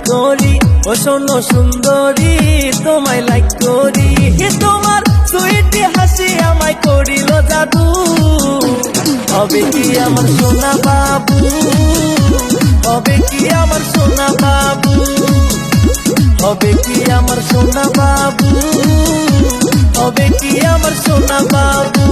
করি, ও শোনো সুন্দরী তোমায় লাইক করি। তোমার সুইটি হাসি আমায় করিল জাদু, হবে কি আমার সোনা বাবু, হবে কি আমার সোনা বাবু, হবে কি আমার সোনা বাবু, হবে কি আমার সোনা বাবু।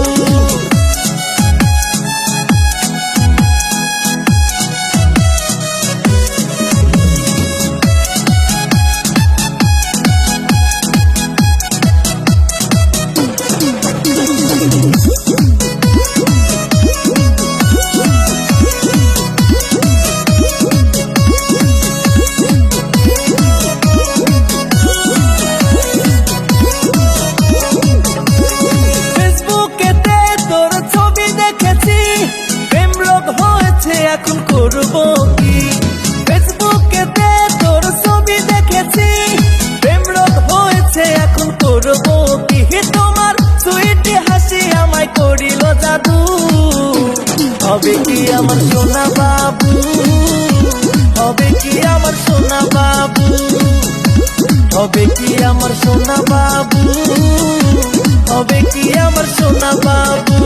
এখন করবো কি, ফেসবুকেতে তোর ছবি দেখেছি, প্রেম রোগ হয়েছে এখন করবো কি। তোমার সুইটি হাসি আমায় করিল জাদু, হবে কি আমার সোনা বাবু, হবে কি আমার সোনা বাবু, হবে কি আমার সোনা বাবু, হবে কি আমার সোনা বাবু।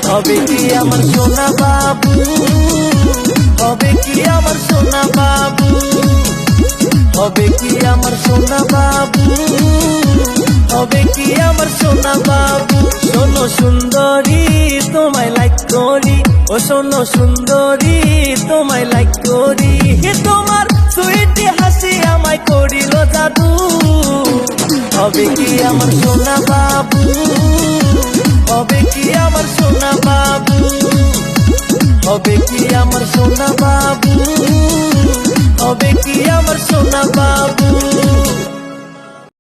হবে কি আমার সোনা বাবু, হবে কি আমার সোনা বাবু, হবে কি আমার সোনা বাবু, হবে কি আমার সোনা বাবু। শোনো সুন্দরী তোমায় লাইক করি, ও শোনো সুন্দরী তোমায় লাইক করি। তোমার সুইটি হাসি আমায় করিল জাদু, হবে কি আমার সোনা বাবু, হবে কি আমার সোনা বাবু, হবে কি আমার সোনা বাবু,